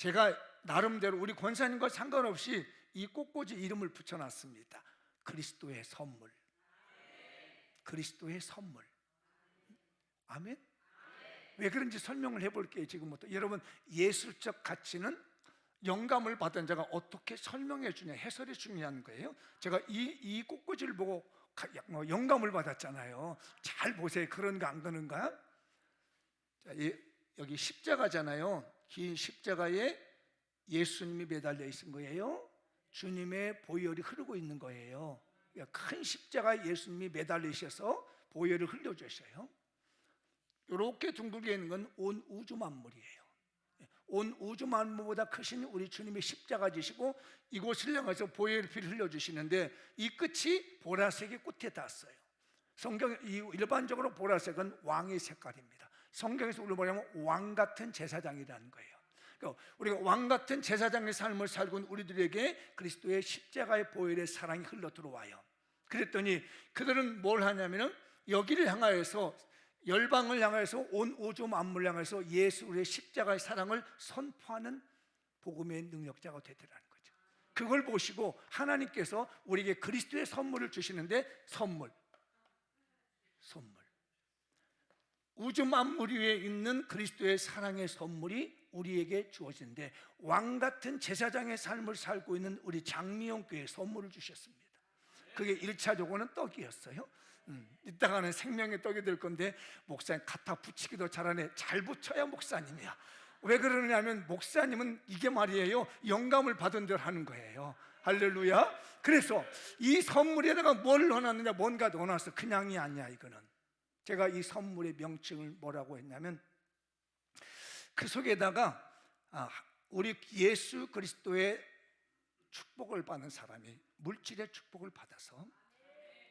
제가 나름대로 우리 권사님과 상관없이 이 꽃꽂이 이름을 붙여놨습니다. 그리스도의 선물. 그리스도의 선물. 아멘? 왜 그런지 설명을 해볼게요. 지금부터. 여러분, 예술적 가치는 영감을 받은 자가 어떻게 설명해 주냐, 해설해 주냐는 거예요. 제가 이 꽃꽂이를 보고 영감을 받았잖아요. 잘 보세요. 그런가 안 그런가? 자, 여기 십자가잖아요. 긴 십자가에 예수님이 매달려 있는 거예요. 주님의 보혈이 흐르고 있는 거예요. 큰 십자가에 예수님이 매달리셔서 보혈을 흘려주셔요. 이렇게 둥글게 있는 건 온 우주 만물이에요. 온 우주 만물보다 크신 우리 주님이 십자가 지시고 이곳을 향해서 보혈 피를 흘려주시는데 이 끝이 보라색의 꽃에 닿았어요. 성경 일반적으로 보라색은 왕의 색깔입니다. 성경에서 우리가 뭐냐면 왕 같은 제사장이라는 거예요. 그러니까 우리가 왕 같은 제사장의 삶을 살고 있는 우리들에게 그리스도의 십자가의 보혈의 사랑이 흘러 들어와요. 그랬더니 그들은 뭘 하냐면은 여기를 향하여서, 열방을 향해서, 온 우주 만물을 향해서 예수 우리의 십자가의 사랑을 선포하는 복음의 능력자가 되더라는 거죠. 그걸 보시고 하나님께서 우리에게 그리스도의 선물을 주시는데, 선물 우주 만물 위에 있는 그리스도의 사랑의 선물이 우리에게 주어지는데, 왕 같은 제사장의 삶을 살고 있는 우리 장미영 교회에 선물을 주셨습니다. 그게 1차 조건은 떡이었어요. 이따가는 생명의 떡이 될 건데, 목사님 갖다 붙이기도 잘하네. 잘 붙여야 목사님이야. 왜 그러냐면 목사님은 이게 말이에요, 영감을 받은 대로 하는 거예요. 할렐루야. 그래서 이 선물에다가 뭘 넣어놨느냐, 뭔가 넣어놨어. 그냥이 아니야. 이거는 제가 이 선물의 명칭을 뭐라고 했냐면, 그 속에다가 우리 예수 그리스도의 축복을 받는 사람이 물질의 축복을 받아서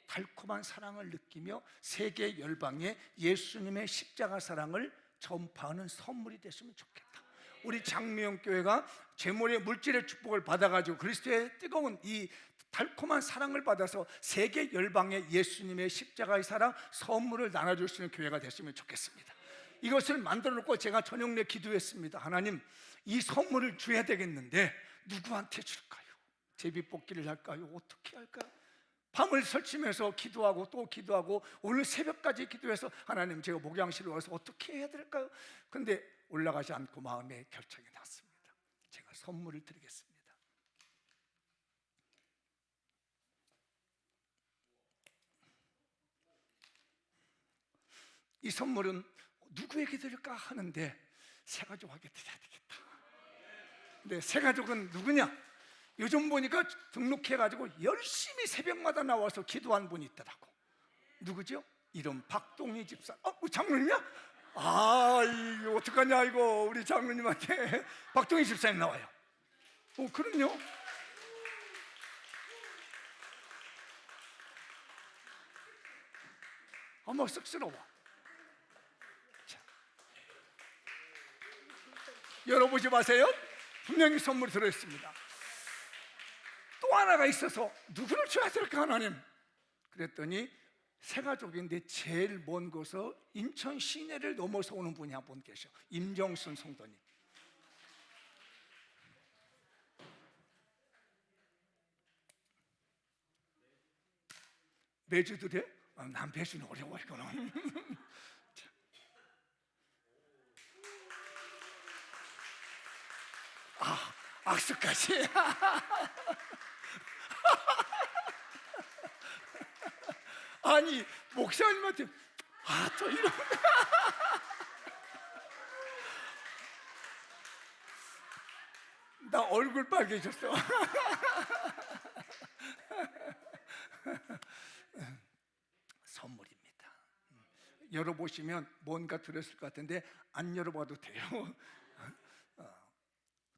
달콤한 사랑을 느끼며 세계 열방에 예수님의 십자가 사랑을 전파하는 선물이 됐으면 좋겠다. 우리 장미영 교회가 재물의 물질의 축복을 받아가지고 그리스도의 뜨거운 이 달콤한 사랑을 받아서 세계 열방에 예수님의 십자가의 사랑 선물을 나눠줄 수 있는 교회가 됐으면 좋겠습니다. 이것을 만들어 놓고 제가 저녁에 기도했습니다. 하나님, 이 선물을 줘야 되겠는데 누구한테 줄까요? 제비뽑기를 할까요? 어떻게 할까요? 밤을 설치면서 기도하고 또 기도하고 오늘 새벽까지 기도해서 하나님, 제가 목양실에 와서 어떻게 해야 될까요? 근데 올라가지 않고 마음에 결정이 났습니다. 제가 선물을 드리겠습니다. 이 선물은 누구에게 드릴까 하는데 새가족에게 드려야 되겠다. 근데 새가족은 누구냐? 요즘 보니까 등록해가지고 열심히 새벽마다 나와서 기도한 분이 있더라고. 누구죠? 이름 박동희 집사. 장로님이야? 이거 어떡하냐 이거. 우리 장로님한테 박동희 집사님 나와요. 그럼요. 어머, 쑥스러워. 열어보지 마세요. 분명히 선물 들어있습니다. 또 하나가 있어서 누구를 줘야 될까 하나님? 그랬더니 새가족인데 제일 먼 곳에서 인천 시내를 넘어서 오는 분이 한 분 계셔. 임정순 성도님. 매주 드려? 난 배수는 어려워 이거는. 악수까지. 아니, 목사님한테 또 이런. 나 얼굴 빨개졌어. 선물입니다. 열어보시면 뭔가 들었을 것 같은데 안 열어봐도 돼요.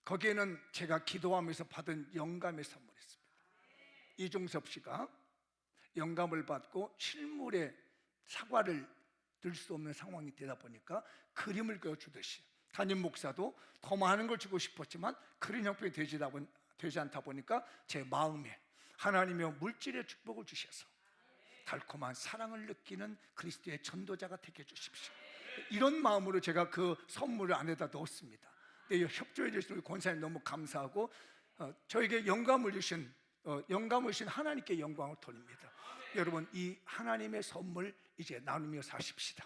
거기에는 제가 기도하면서 받은 영감의 선물이 있습니다. 이종섭 씨가 영감을 받고 실물에 사과를 들 수 없는 상황이 되다 보니까 그림을 그려주듯이, 담임 목사도 더 많은 걸 주고 싶었지만 그런 형편이 되지 않다 보니까 제 마음에 하나님의 물질의 축복을 주셔서 달콤한 사랑을 느끼는 그리스도의 전도자가 되게 해주십시오. 이런 마음으로 제가 그 선물을 안에다 넣었습니다. 네, 협조해 주신 우리 권사님 너무 감사하고 저에게 영감을 주신 하나님께 영광을 돌립니다. 여러분, 이 하나님의 선물 이제 나누며 사십시다.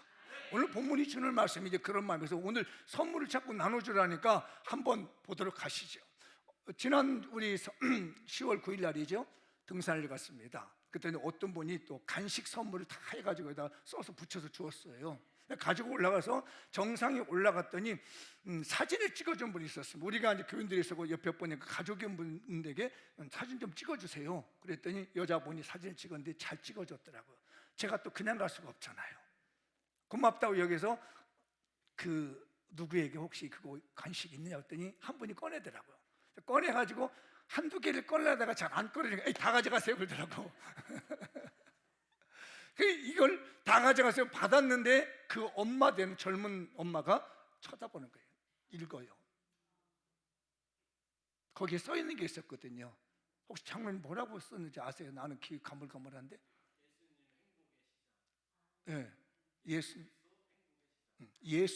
오늘 본문이 주는 말씀이 이제 그런 마음에서 오늘 선물을 자꾸 나눠주라니까 한번 보도록 하시죠. 지난 우리 10월 9일 날이죠. 등산을 갔습니다. 그때 어떤 분이 또 간식 선물을 다 해가지고 여기다 써서 붙여서 주었어요. 가지고 올라가서 정상에 올라갔더니 사진을 찍어준 분이 있었습니다. 우리가 이제 교인들이 있었고 옆에 보니까 가족인 분에게 사진 좀 찍어주세요. 그랬더니 여자분이 사진을 찍었는데 잘 찍어줬더라고요. 제가 또 그냥 갈 수가 없잖아요. 고맙다고 여기서 그 누구에게 혹시 그거 간식 있느냐 했더니 한 분이 꺼내더라고요. 꺼내가지고 한두 개를 꺼내다가 잘 안 꺼내니까 다 가져가세요 그러더라고. 이걸 다 가져가세요 받았는데 그 엄마 된 젊은 엄마가 쳐다보는 거예요. 읽어요. 거기에 써 있는 게 있었거든요. 혹시 장로님 뭐라고 썼는지 아세요? 나는 기억이 가물가물한데. 네, 예수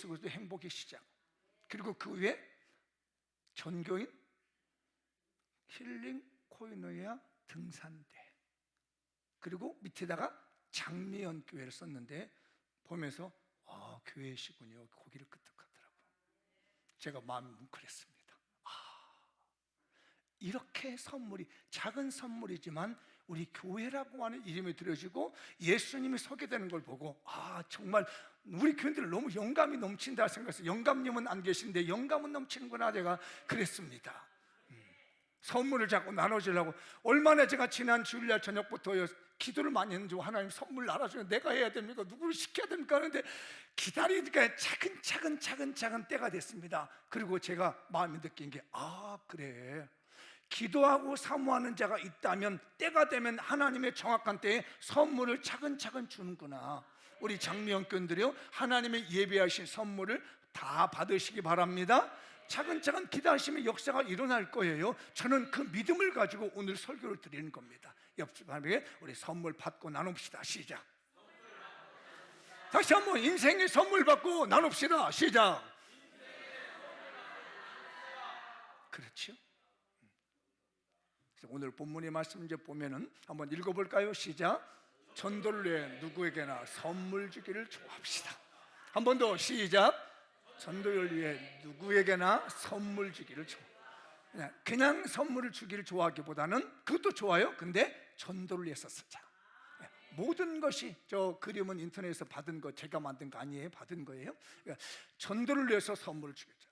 그리스도 행복의 시작. 그리고 그 위에 전교인 힐링 코이노니아 등산대, 그리고 밑에다가 장미연 교회를 썼는데 보면서 교회시군요. 고기를 끄덕하더라고요. 제가 마음이 뭉클했습니다. 이렇게 선물이, 작은 선물이지만 우리 교회라고 하는 이름이 들어지고 예수님이 소개되는 걸 보고 정말 우리 교인들 너무 영감이 넘친다 생각해서, 영감님은 안 계신데 영감은 넘치는구나, 제가 그랬습니다. 선물을 자꾸 나눠주려고 얼마나 제가 지난 주일날 저녁부터 기도를 많이 했는지, 하나님 선물 나눠주면 내가 해야 됩니까? 누구를 시켜야 됩니까? 하는데 기다리니까 차근차근 때가 됐습니다. 그리고 제가 마음에 느낀 게 그래, 기도하고 사모하는 자가 있다면 때가 되면 하나님의 정확한 때에 선물을 차근차근 주는구나. 우리 장미연 교인들이요, 하나님의 예배하신 선물을 다 받으시기 바랍니다. 차근차근 기다리시면 역사가 일어날 거예요. 저는 그 믿음을 가지고 오늘 설교를 드리는 겁니다. 옆 사람에게 우리 선물 받고 나눕시다. 시작. 다시 한번 인생의 선물 받고 나눕시다. 시작. 그렇죠? 오늘 본문의 말씀 이제 보면은 한번 읽어볼까요? 시작. 전도를 위해 누구에게나 선물 주기를 좋아합시다. 한 번 더 시작. 전도를 위해 누구에게나 선물 주기를 좋아. 그냥 선물을 주기를 좋아하기보다는, 그것도 좋아요. 근데 전도를 위해서 쓰자. 모든 것이, 저 그림은 인터넷에서 받은 거, 제가 만든 거 아니에요. 받은 거예요. 전도를 위해서 선물을 주겠죠.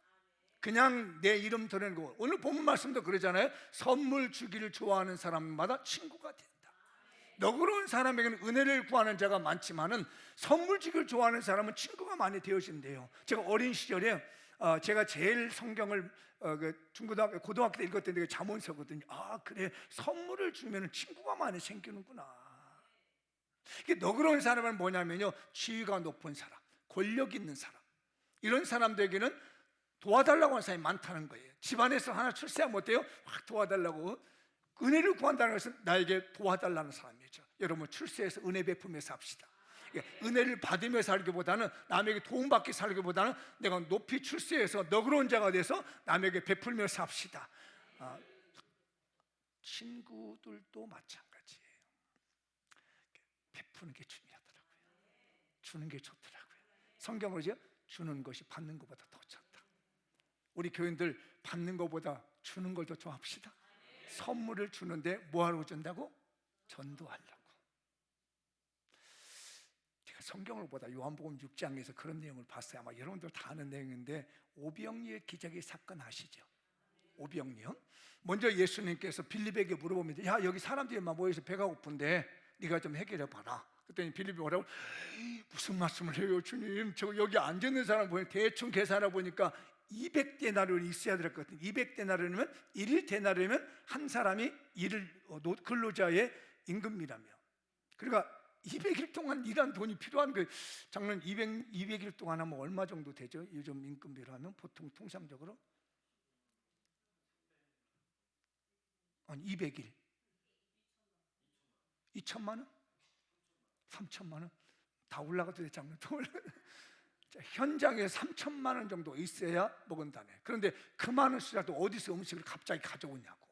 그냥 내 이름 드리는 거, 오늘 본문 말씀도 그러잖아요. 선물 주기를 좋아하는 사람마다 친구가 된다. 너그러운 사람에게는 은혜를 구하는 자가 많지만은 선물 주기를 좋아하는 사람은 친구가 많이 되어진대요. 제가 어린 시절에 제가 제일 성경을 고등학교 때 읽었던 게 잠언서거든요. 그래, 선물을 주면 친구가 많이 생기는구나. 이게 너그러운 사람은 뭐냐면요, 지위가 높은 사람, 권력 있는 사람, 이런 사람들에게는 도와달라고 하는 사람이 많다는 거예요. 집안에서 하나 출세하면 어때요? 확 도와달라고. 은혜를 구한다는 것은 나에게 도와달라는 사람이죠. 여러분, 출세해서 은혜 베풀며 삽시다. 은혜를 받으며 살기보다는, 남에게 도움받기 살기보다는 내가 높이 출세해서 너그러운 자가 돼서 남에게 베풀며 삽시다. 친구들도 마찬가지예요. 베푸는 게 중요하더라고요. 주는 게 좋더라고요. 성경으로죠, 주는 것이 받는 것보다 더 좋다. 우리 교인들 받는 것보다 주는 걸 더 좋아합시다. 선물을 주는데 뭐하러 준다고? 전도하려고. 제가 성경을 보다 요한복음 6장에서 그런 내용을 봤어요. 아마 여러분들 다 아는 내용인데, 오병이어 기적의 사건 아시죠? 오병이어. 먼저 예수님께서 빌립에게 물어봅니다. 야, 여기 사람들이 막 모여서 배가 고픈데 네가 좀 해결해 봐라. 그랬더니 빌립이 뭐라고? 무슨 말씀을 해요, 주님? 저 여기 앉아있는 사람 보니 대충 계산해 보니까 200데나리온이 있어야 될 것 같아요. 200데나리온이면 1데나리온이면 한 사람이 근로자의 임금이라며. 그러니까 200일 동안 일한 돈이 필요한 거예요. 장로님, 200일 동안 하면 얼마 정도 되죠? 요즘 임금비로 하면 보통 통상적으로 200일 2천만 원? 3천만 원? 다 올라가도 돼, 장로님. 현장에 3천만 원 정도 있어야 먹은다네. 그런데 그 많은 수라도 어디서 음식을 갑자기 가져오냐고.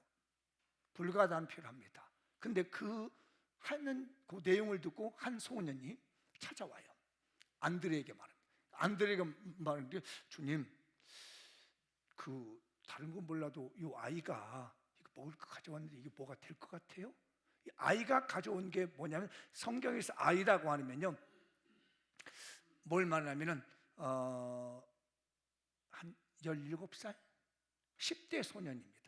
불가단필합니다. 근데 그 하는 그 내용을 듣고 한 소년이 찾아와요. 안드레에게 말합니다. 안드레가 말하는데, 주님, 그 다른 건 몰라도 이 아이가 이거 먹을 거 가져왔는데 이게 뭐가 될 것 같아요? 이 아이가 가져온 게 뭐냐면, 성경에서 아이라고 하면요, 뭘 말하냐면은 한 17살? 10대 소년입니다.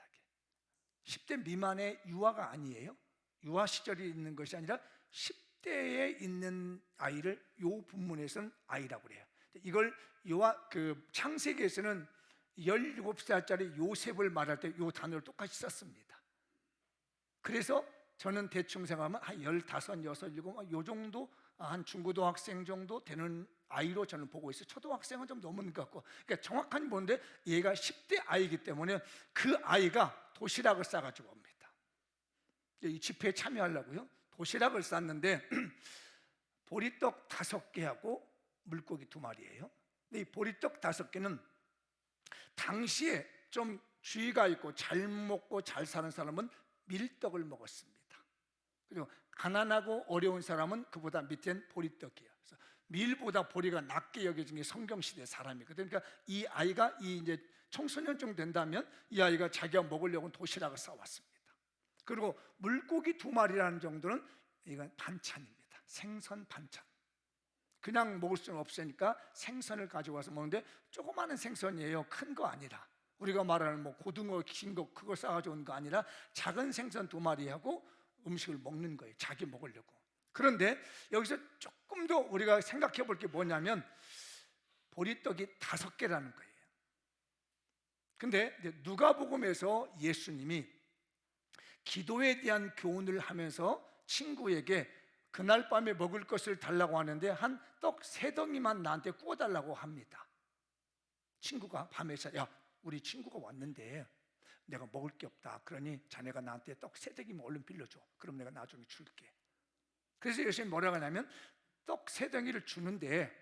10대 미만의 유아가 아니에요. 유아 시절이 있는 것이 아니라 10대에 있는 아이를 요 본문에서는 아이라고 그래요. 이걸 창세기에서는 17살짜리 요셉을 말할 때 요 단어를 똑같이 썼습니다. 그래서 저는 대충 생각하면 한 15, 6, 7, 요 정도, 한 중고등학생 정도 되는 아이로 저는 보고 있어요. 초등학생은 좀 넘는 것 같고, 그러니까 정확한 건데 얘가 10대 아이이기 때문에 그 아이가 도시락을 싸가지고 옵니다. 이 집회에 참여하려고요. 도시락을 쌌는데 보리떡 5개하고 물고기 2마리예요. 근데 이 보리떡 5개는 당시에 좀 주의가 있고 잘 먹고 잘 사는 사람은 밀떡을 먹었습니다. 그리고 가난하고 어려운 사람은 그보다 밑엔 보리떡이에요. 그래서 밀보다 보리가 낫게 여겨진 게 성경시대 사람이거든요. 그러니까 이 아이가 이제 청소년쯤 된다면 이 아이가 자기가 먹으려고 도시락을 싸왔습니다. 그리고 물고기 2마리라는 정도는 이건 반찬입니다. 생선 반찬. 그냥 먹을 수는 없으니까 생선을 가져와서 먹는데 조그마한 생선이에요. 큰 거 아니라. 우리가 말하는 뭐 고등어, 긴 거 그거 싸가지고 온 거 아니라 작은 생선 2마리하고 음식을 먹는 거예요. 자기 먹으려고. 그런데 여기서 조금 더 우리가 생각해 볼 게 뭐냐면 보리떡이 5개라는 거예요. 근데 누가복음에서 예수님이 기도에 대한 교훈을 하면서 친구에게 그날 밤에 먹을 것을 달라고 하는데 한 떡 3덩이만 나한테 구워달라고 합니다. 친구가 밤에 야, 우리 친구가 왔는데 내가 먹을 게 없다. 그러니 자네가 나한테 떡 3덩이만 얼른 빌려줘. 그럼 내가 나중에 줄게. 그래서 예수님이 뭐라고 하냐면 떡 3덩이를 주는데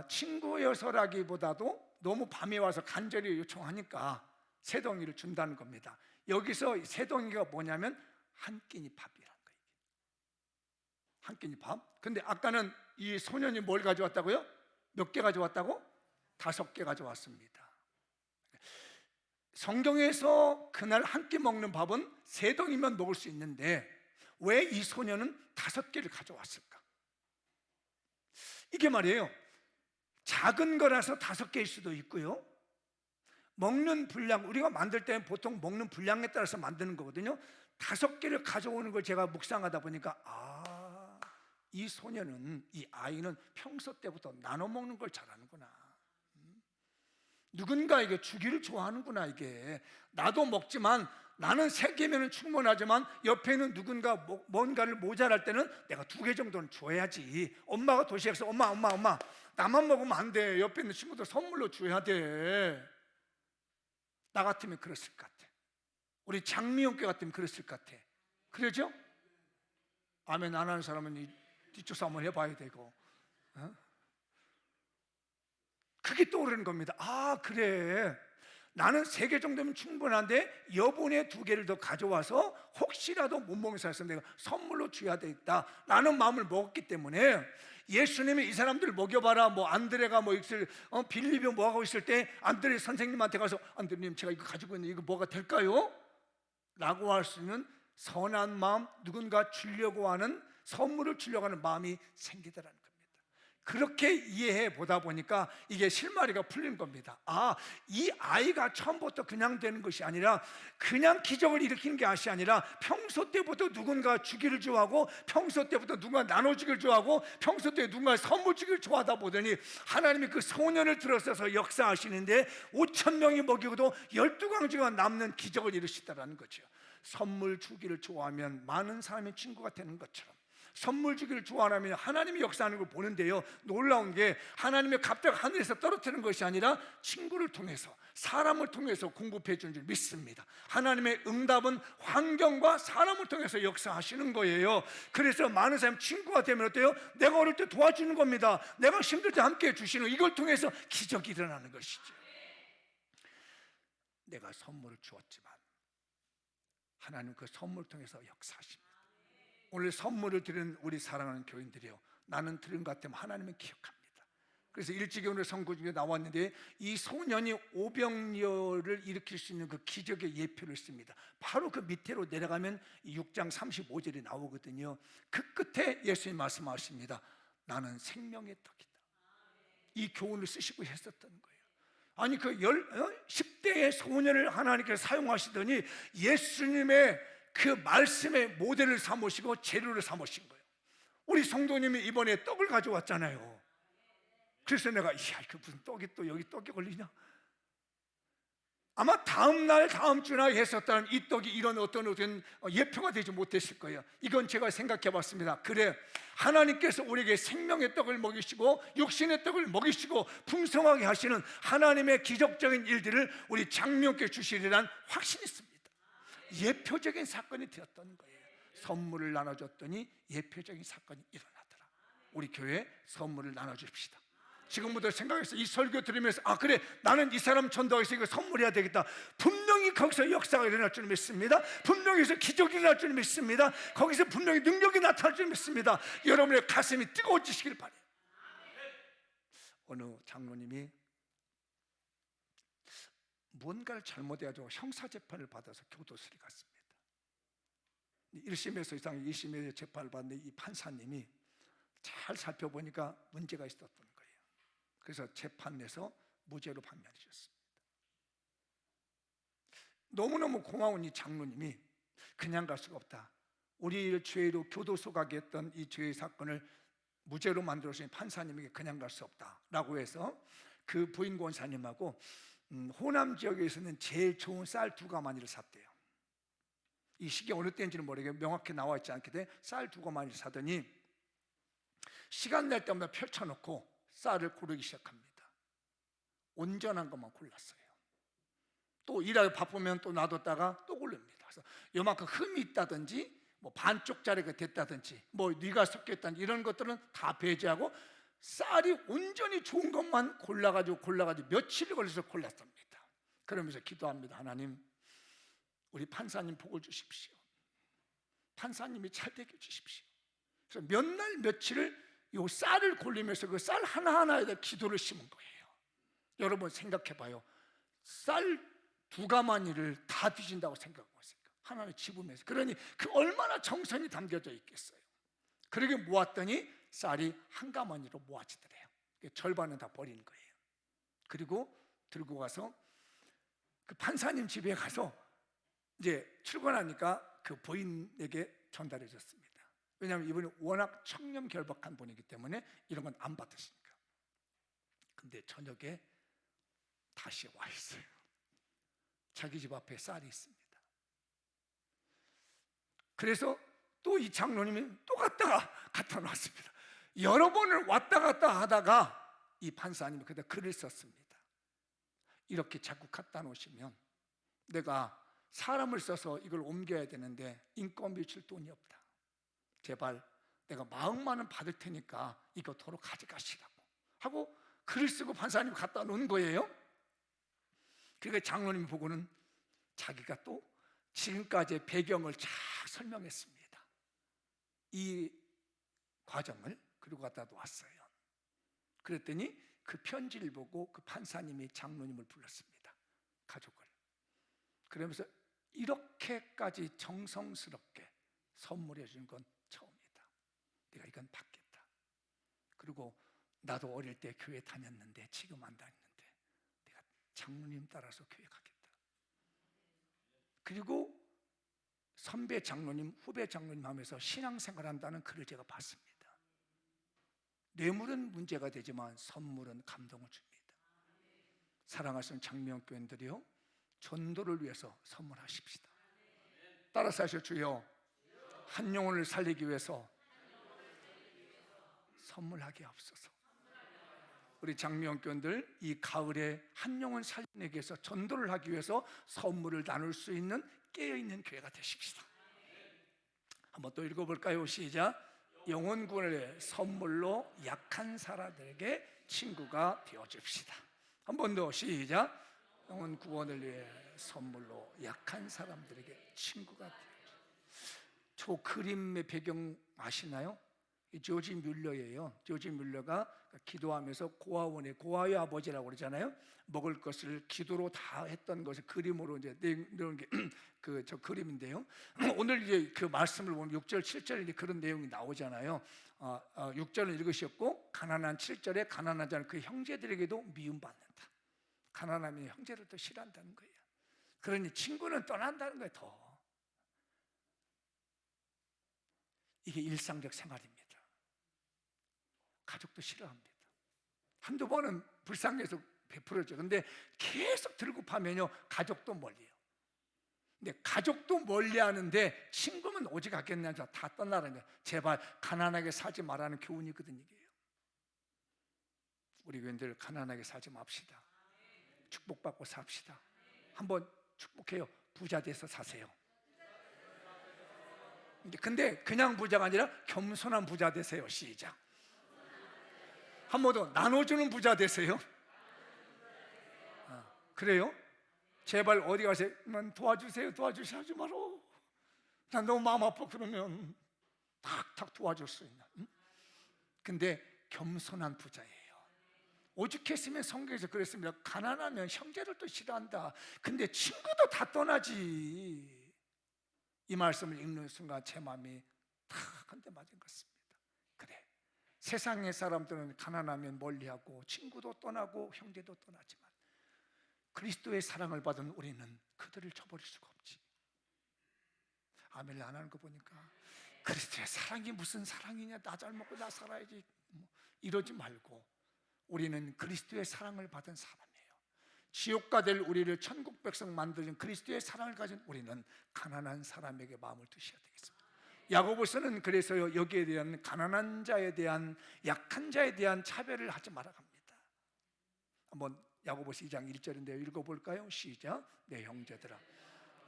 친구여서라기보다도 너무 밤에 와서 간절히 요청하니까 3덩이를 준다는 겁니다. 여기서 3덩이가 뭐냐면 한 끼니 밥이란 거예요. 한 끼니 밥. 근데 아까는 이 소년이 뭘 가져왔다고요? 몇 개 가져왔다고? 5개 가져왔습니다. 성경에서 그날 한 끼 먹는 밥은 3덩이면 먹을 수 있는데 왜 이 소년은 5개를 가져왔을까? 이게 말이에요, 작은 거라서 5개일 수도 있고요, 먹는 분량, 우리가 만들 때는 보통 먹는 분량에 따라서 만드는 거거든요. 5개를 가져오는 걸 제가 묵상하다 보니까 이 소년은, 이 아이는 평소 때부터 나눠 먹는 걸 잘하는구나. 누군가에게 주기를 좋아하는구나. 이게 나도 먹지만 나는 3개면 충분하지만 옆에 있는 누군가 뭔가를 모자랄 때는 내가 2개 정도는 줘야지. 엄마가 도시락에서 엄마 나만 먹으면 안 돼. 옆에 있는 친구들 선물로 줘야 돼. 나 같으면 그랬을 것 같아. 우리 장미영교 같으면 그랬을 것 같아. 그러죠? 아멘 안 하는 사람은 뒤쪽서 한번 해봐야 되고. 그게 떠오르는 겁니다. 그래, 나는 3개 정도면 충분한데 여분의 2개를 더 가져와서 혹시라도 못 먹는 사람에서 내가 선물로 줘야 되겠다 라는 마음을 먹었기 때문에 예수님이 이 사람들을 먹여봐라, 뭐 안드레가 뭐 있을, 빌립이 뭐 하고 있을 때 안드레 선생님한테 가서 안드레님 제가 이거 가지고 있는데 이거 뭐가 될까요? 라고 할 수 있는 선한 마음, 누군가 주려고 하는, 선물을 주려고 하는 마음이 생기더라는 겁니다. 그렇게 이해해 보다 보니까 이게 실마리가 풀린 겁니다. 이 아이가 처음부터 그냥 되는 것이 아니라 그냥 기적을 일으키는 것이 아니라 평소 때부터 누군가 주기를 좋아하고 평소 때부터 누군가 나눠주기를 좋아하고 평소 때 누군가 선물 주기를 좋아하다 보더니 하나님이 그 소년을 들어서서 역사하시는데 5,000명이 먹이고도 12강지가 남는 기적을 이루시다라는 거죠. 선물 주기를 좋아하면 많은 사람의 친구가 되는 것처럼 선물 주기를 좋아하면 하나님이 역사하는 걸 보는데요, 놀라운 게 하나님이 갑자기 하늘에서 떨어뜨리는 것이 아니라 친구를 통해서, 사람을 통해서 공급해 주는 줄 믿습니다. 하나님의 응답은 환경과 사람을 통해서 역사하시는 거예요. 그래서 많은 사람 친구가 되면 어때요? 내가 어릴 때 도와주는 겁니다. 내가 힘들 때 함께 해주시는, 이걸 통해서 기적이 일어나는 것이죠. 내가 선물을 주었지만 하나님 그 선물을 통해서 역사하십니다. 오늘 선물을 드리는 우리 사랑하는 교인들이요, 나는 드린 것 같으면 하나님은 기억합니다. 그래서 일찍이 오늘 선고 중에 나왔는데, 이 소년이 오병이어를 일으킬 수 있는 그 기적의 예표를 씁니다. 바로 그 밑으로 내려가면 6장 35절이 나오거든요. 그 끝에 예수님 말씀하십니다. 나는 생명의 떡이다. 이 교훈을 쓰시고 했었던 거예요. 아니 그 10대의 소년을 하나님께서 사용하시더니 예수님의 그 말씀의 모델을 삼으시고 재료를 삼으신 거예요. 우리 성도님이 이번에 떡을 가져왔잖아요. 그래서 내가 그 무슨 떡이 또 여기 떡이 걸리냐? 아마 다음 날 다음 주나 했었다는 이 떡이 이런 어떤 예표가 되지 못했을 거예요. 이건 제가 생각해 봤습니다. 그래, 하나님께서 우리에게 생명의 떡을 먹이시고 육신의 떡을 먹이시고 풍성하게 하시는 하나님의 기적적인 일들을 우리 장미홍께 주시리란 확신이 있습니다. 예표적인 사건이 되었던 거예요. 선물을 나눠줬더니 예표적인 사건이 일어나더라. 우리 교회에 선물을 나눠줍시다. 지금부터 생각해서 이 설교 들으면서 그래, 나는 이 사람 전도해서 이거 선물해야 되겠다. 분명히 거기서 역사가 일어날 줄 믿습니다. 분명히 거기서 기적이 일어날 줄 믿습니다. 거기서 분명히 능력이 나타날 줄 믿습니다. 여러분의 가슴이 뜨거워지시길 바라요. 어느 장로님이 뭔가를 잘못해가지고 형사재판을 받아서 교도소에 갔습니다. 1심에서 이상 2심에 재판을 받는 이 판사님이 잘 살펴보니까 문제가 있었던 거예요. 그래서 재판 내서 무죄로 판결해 주셨습니다. 너무너무 고마운 이 장로님이 그냥 갈 수가 없다. 우리를 죄로 교도소 가게 했던 이 죄의 사건을 무죄로 만들어주신 판사님에게 그냥 갈 수 없다라고 해서 그 부인 권사님하고 호남 지역에서는 제일 좋은 쌀 2가마니를 샀대요. 이 시기 어느 때인지는 모르겠어요. 명확히 나와 있지 않게 돼 쌀 2가마니를 사더니 시간 날 때마다 펼쳐놓고 쌀을 고르기 시작합니다. 온전한 것만 골랐어요. 또 일하기 바쁘면 또 놔뒀다가 또 고릅니다. 그래서 요만큼 흠이 있다든지 뭐 반쪽짜리가 됐다든지 뭐 뉘가 섞였다든지 이런 것들은 다 배제하고 쌀이 온전히 좋은 것만 골라가지고 며칠이 걸려서 골랐습니다. 그러면서 기도합니다. 하나님, 우리 판사님 복을 주십시오. 판사님이 잘 되게 해주십시오. 그래서 몇 날 며칠을 이 쌀을 골리면서 그 쌀 하나하나에다 기도를 심은 거예요. 여러분 생각해봐요. 쌀 2가마니를 다 뒤진다고 생각하세요. 하나를 집으면서. 그러니 그 얼마나 정성이 담겨져 있겠어요. 그렇게 모았더니 쌀이 1가마니로 모아지더래요. 절반은 다 버리는 거예요. 그리고 들고 가서 그 판사님 집에 가서 이제 출근하니까 그 부인에게 전달해 줬습니다. 왜냐하면 이분이 워낙 청렴결박한 분이기 때문에 이런 건 안 받으시니까. 근데 저녁에 다시 와 있어요. 자기 집 앞에 쌀이 있습니다. 그래서 또 이 장로님이 또 갖다 놨습니다. 여러 번을 왔다 갔다 하다가 이 판사님이 그때 글을 썼습니다. 이렇게 자꾸 갖다 놓으시면 내가 사람을 써서 이걸 옮겨야 되는데 인건비 줄 돈이 없다. 제발 내가 마음만은 받을 테니까 이거 도로 가져가시라고 하고 글을 쓰고 판사님 갖다 놓은 거예요. 그러니까 장로님 보고는 자기가 또 지금까지의 배경을 쫙 설명했습니다. 이 과정을 그리고 갖다 놓았어요. 그랬더니 그 편지를 보고 그 판사님이 장로님을 불렀습니다. 가족을. 그러면서 이렇게까지 정성스럽게 선물해 준 건 처음이다. 내가 이건 받겠다. 그리고 나도 어릴 때 교회 다녔는데 지금 안 다니는데 내가 장로님 따라서 교회 가겠다. 그리고 선배 장로님, 후배 장로님 하면서 신앙생활 한다는 글을 제가 봤습니다. 뇌물은 문제가 되지만 선물은 감동을 줍니다. 사랑하시는 장미영 교인들이요, 전도를 위해서 선물하십시다. 따라서 하시오. 주여, 한 영혼을 살리기 위해서 선물하게 하옵소서. 우리 장미원교원들 이 가을에 한 영혼 살리기 위해서, 전도를 하기 위해서 선물을 나눌 수 있는 깨어있는 교회가 되십시다. 한번 또 읽어볼까요? 시작. 영혼 구원을 위해 선물로 약한 사람들에게 친구가 되어줍시다. 한 번 더 시작. 영혼 구원을 위해 선물로 약한 사람들에게 친구가 되어줍시다. 저 그림의 배경 아시나요? 조지 뮬러예요. 조지 뮬러가 기도하면서 고아원의 고아의 아버지라고 그러잖아요. 먹을 것을 기도로 다 했던 것을 그림으로 이제 내놓은 게 저 그림인데요. 오늘 이제 그 말씀을 보면 6절, 7절에 이제 그런 내용이 나오잖아요. 6절을 읽으셨고, 가난한 7절에 가난한 자는 그 형제들에게도 미움받는다. 가난하면 형제를 또 싫어한다는 거예요. 그러니 친구는 떠난다는 거예요. 더 이게 일상적 생활입니다. 가족도 싫어합니다. 한두 번은 불쌍해서 베풀어져. 근데 계속 들고 파면요, 가족도 멀리요. 근데 가족도 멀리 하는데 친구면 오직 하겠냐, 다 떠나라는 거예요. 제발 가난하게 살지 말라는 교훈이거든요. 이게요. 우리 교인들 가난하게 살지 맙시다. 축복받고 삽시다. 한번 축복해요. 부자 돼서 사세요. 근데 그냥 부자가 아니라 겸손한 부자 되세요. 시작. 한 번 더, 나눠주는 부자 되세요. 그래요? 제발 어디 가세요? 도와주세요. 도와주세요 하지 마라. 난 너무 마음 아파. 그러면 탁탁 도와줄 수 있나? 근데 겸손한 부자예요. 오죽했으면 성경에서 그랬습니다. 가난하면 형제들도 싫어한다. 근데 친구도 다 떠나지. 이 말씀을 읽는 순간 제 마음이 탁 한 대 맞은 것 같습니다. 그래, 세상의 사람들은 가난하면 멀리하고 친구도 떠나고 형제도 떠나지만 그리스도의 사랑을 받은 우리는 그들을 저버릴 수가 없지. 아멘 안 하는 거 보니까 그리스도의 사랑이 무슨 사랑이냐, 나 잘 먹고 나 살아야지 이러지 말고 우리는 그리스도의 사랑을 받은 사람이에요. 지옥가 될 우리를 천국 백성 만드는 그리스도의 사랑을 가진 우리는 가난한 사람에게 마음을 두셔야 되겠습니다. 야고보서는 그래서요, 여기에 대한 가난한 자에 대한, 약한 자에 대한 차별을 하지 말아 갑니다. 한번 야고보서 2장 1절인데요, 읽어볼까요? 시작. 내 형제들아,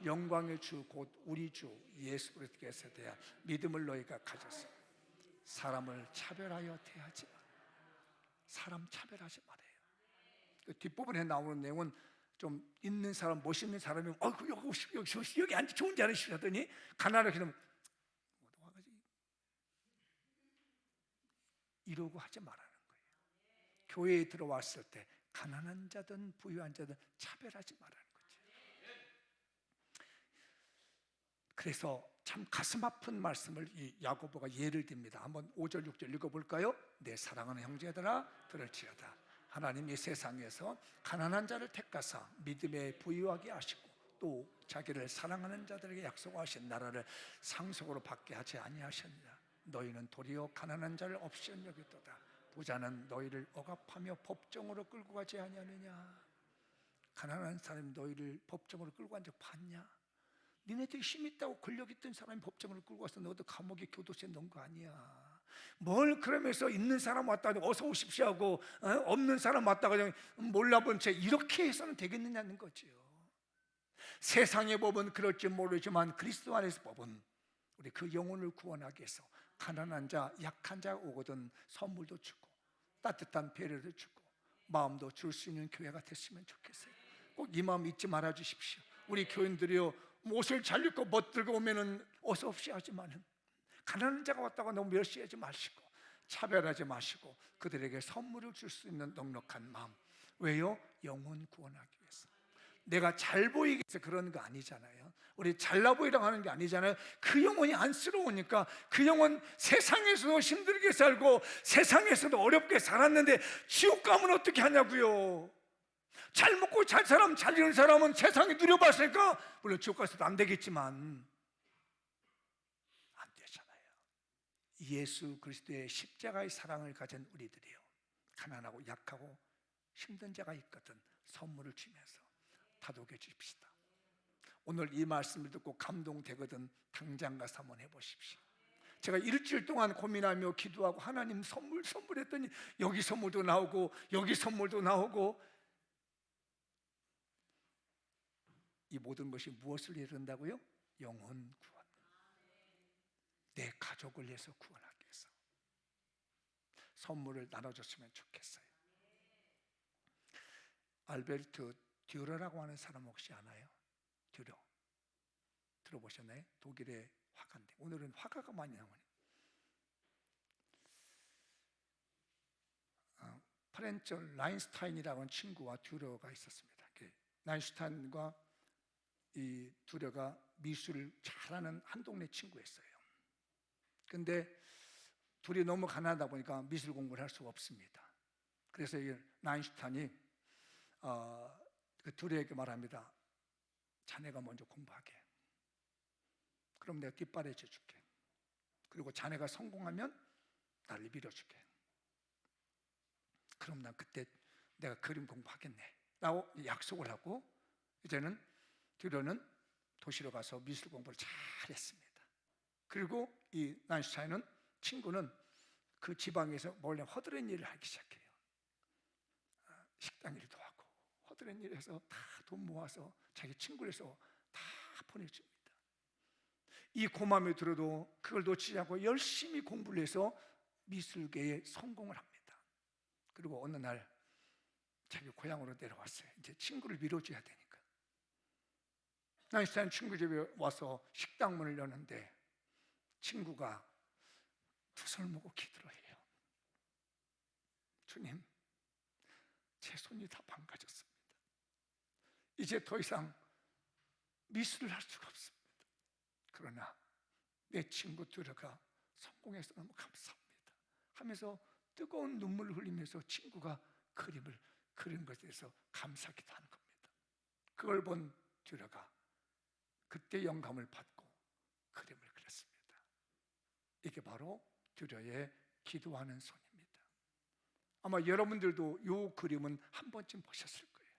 영광의 주 곧 우리 주 예수 그리스도께서 대한 믿음을 너희가 가졌어. 사람을 차별하여 대하지 마. 사람 차별하지 말아요. 그 뒷부분에 나오는 내용은 좀 있는 사람, 멋있는 사람이 여기 앉아 좋은지 않으시오 하더니 가난하게 되면 이러고 하지 말라는 거예요. 교회에 들어왔을 때 가난한 자든 부유한 자든 차별하지 말라는 거죠. 그래서 참 가슴 아픈 말씀을 이 야고보가 예를 듭니다. 한번 5절 6절 읽어볼까요? 내 사랑하는 형제들아 들을지어다. 하나님이 세상에서 가난한 자를 택하사 믿음에 부유하게 하시고 또 자기를 사랑하는 자들에게 약속하신 나라를 상속으로 받게 하지 아니하셨느냐. 너희는 도리어 가난한 자를 없이 여겼도다. 부자는 너희를 억압하며 법정으로 끌고 가지 아니하느냐. 가난한 사람이 너희를 법정으로 끌고 간 적 봤냐? 니네들이 힘 있다고 권력 있던 사람이 법정으로 끌고 와서 너도 감옥에 교도소에 넣은 거 아니야. 뭘 그러면서 있는 사람 왔다가 어서 오십시오 하고 없는 사람 왔다가 그냥 몰라본 채 이렇게 해서는 되겠느냐는 거죠. 세상의 법은 그럴지 모르지만 그리스도 안에서 법은 우리 그 영혼을 구원하기 위해서 가난한 자, 약한 자가 오거든 선물도 주고 따뜻한 배려도 주고 마음도 줄 수 있는 교회가 됐으면 좋겠어요. 꼭 이 마음 잊지 말아 주십시오. 우리 교인들이요, 옷을 잘 입고 멋들고 오면은 어서 없이 하지만은 가난한 자가 왔다가 너무 멸시하지 마시고 차별하지 마시고 그들에게 선물을 줄 수 있는 넉넉한 마음. 왜요? 영혼 구원하기 위해서. 내가 잘 보이기 위해서 그런 거 아니잖아요. 우리 잘나 보이라고 하는 게 아니잖아요. 그 영혼이 안쓰러우니까. 그 영혼 세상에서도 힘들게 살고 세상에서도 어렵게 살았는데 지옥 가면 어떻게 하냐고요. 잘 먹고 잘 사람, 잘 이는 사람은 세상에 누려봤으니까 물론 지옥 가서도 안 되겠지만 안 되잖아요. 예수 그리스도의 십자가의 사랑을 가진 우리들이요, 가난하고 약하고 힘든 자가 있거든 선물을 주면서 다독여 주십시다. 오늘 이 말씀을 듣고 감동되거든 당장 가서 한번 해보십시오. 제가 일주일 동안 고민하며 기도하고 하나님 선물했더니 여기 선물도 나오고 여기 선물도 나오고, 이 모든 것이 무엇을 이룬다고요? 영혼 구원. 내 가족을 위해서 구원하기 위해서 선물을 나눠줬으면 좋겠어요. 알베르트 듀러라고 하는 사람 혹시 아나요? 듀러 들어보셨나요? 독일의 화가인데 오늘은 화가가 많이 나오네요. 프렌츠 라인스타인이라고 하는 친구와 듀러가 있었습니다. 라인스타인과 이 듀러가 미술을 잘하는 한 동네 친구였어요. 근데 둘이 너무 가난하다 보니까 미술 공부를 할 수가 없습니다. 그래서 이 라인슈타인이 그 듀러에게 말합니다. 자네가 먼저 공부하게. 그럼 내가 뒷바라지 줄게. 그리고 자네가 성공하면 나를 밀어줄게. 그럼 난 그때 내가 그림 공부하겠네 라고 약속을 하고, 이제는 듀러는 도시로 가서 미술 공부를 잘 했습니다. 그리고 이 라인슈타인은, 친구는 그 지방에서 몰래 허드렛 일을 하기 시작해요. 식당 일도 하고 허드렛 일을 해서 다 돈 모아서 자기 친구를 해서 다 보내줍니다. 이 고맘에 들어도 그걸 놓치지 않고 열심히 공부를 해서 미술계에 성공을 합니다. 그리고 어느 날 자기 고향으로 내려왔어요. 이제 친구를 밀어줘야 되니까. 라인슈타인 친구 집에 와서 식당 문을 여는데 친구가 두 손을 모고 기도를 해요. 주님, 제 손이 다 망가졌습니다. 이제 더 이상 미술을 할 수가 없습니다. 그러나 내 친구 듀러가 성공해서 너무 감사합니다 하면서 뜨거운 눈물을 흘리면서 친구가 그림을 그린 것에 대해서 감사기도 하는 겁니다. 그걸 본 듀러가 그때 영감을 받고 그림을 그렸습니다. 이게 바로 듀러의 기도하는 손입니다. 아마 여러분들도 이 그림은 한 번쯤 보셨을 거예요.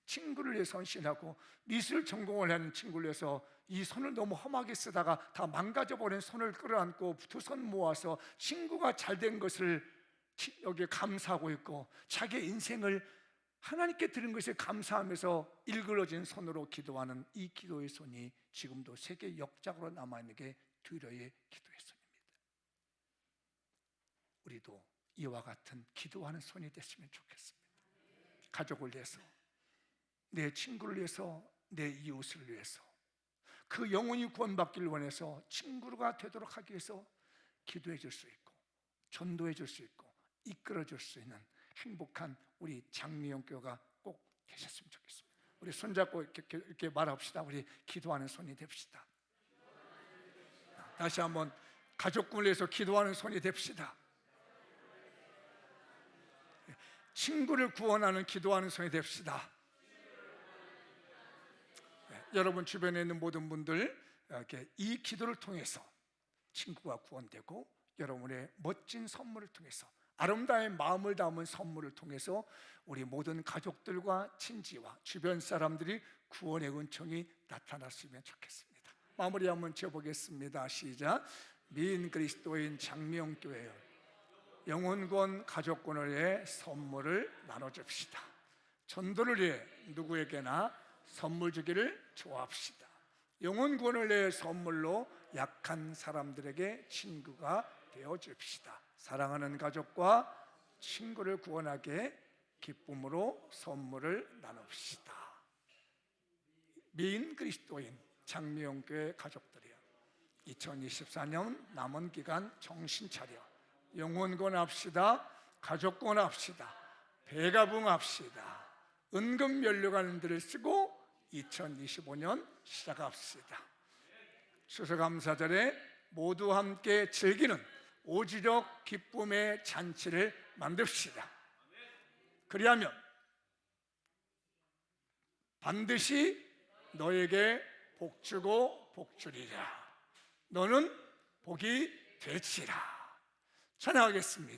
친구를 위해 헌신하고 미술 전공을 하는 친구를 위해서 이 손을 너무 험하게 쓰다가 다 망가져버린 손을 끌어안고 두 손 모아서 친구가 잘된 것을 여기에 감사하고 있고, 자기의 인생을 하나님께 드린 것에 감사하면서 일그러진 손으로 기도하는 이 기도의 손이 지금도 세계 역작으로 남아있는 게 듀러의 기도의 손입니다. 우리도 이와 같은 기도하는 손이 됐으면 좋겠습니다. 가족을 위해서, 내 친구를 위해서, 내 이웃을 위해서, 그 영혼이 구원받기를 원해서 친구가 되도록 하기 위해서 기도해 줄 수 있고 전도해 줄 수 있고 이끌어 줄 수 있는 행복한 우리 장미영 교회가 꼭 계셨으면 좋겠습니다. 우리 손잡고 이렇게 말합시다. 우리 기도하는 손이 됩시다. 다시 한번 가족군을 위해서 기도하는 손이 됩시다. 친구를 구원하는 기도하는 손이 됩시다. 여러분 주변에 있는 모든 분들, 이렇게 이 기도를 통해서 친구가 구원되고 여러분의 멋진 선물을 통해서, 아름다운 마음을 담은 선물을 통해서 우리 모든 가족들과 친지와 주변 사람들이 구원의 은총이 나타났으면 좋겠습니다. 마무리 한번 지어보겠습니다. 시작. 미인 그리스도인 장미영교회요, 영혼구원 가족군을 위해 선물을 나눠줍시다. 전도를 위해 누구에게나 선물 주기를 좋아합시다. 영혼구원을 위해 선물로 약한 사람들에게 친구가 되어줍시다. 사랑하는 가족과 친구를 구원하게 기쁨으로 선물을 나눕시다. 미인 그리스도인 장미영교회 가족들이여, 2024년 남은 기간 정신 차려 영혼 구원합시다. 가족 구원합시다. 배가 부응합시다. 은금 면류관들을 쓰고 2025년 시작합시다. 추수감사절에 모두 함께 즐기는 오지력 기쁨의 잔치를 만듭시다. 그리하면 반드시 너에게 복주고 복주리라. 너는 복이 될지라. 찬양하겠습니다.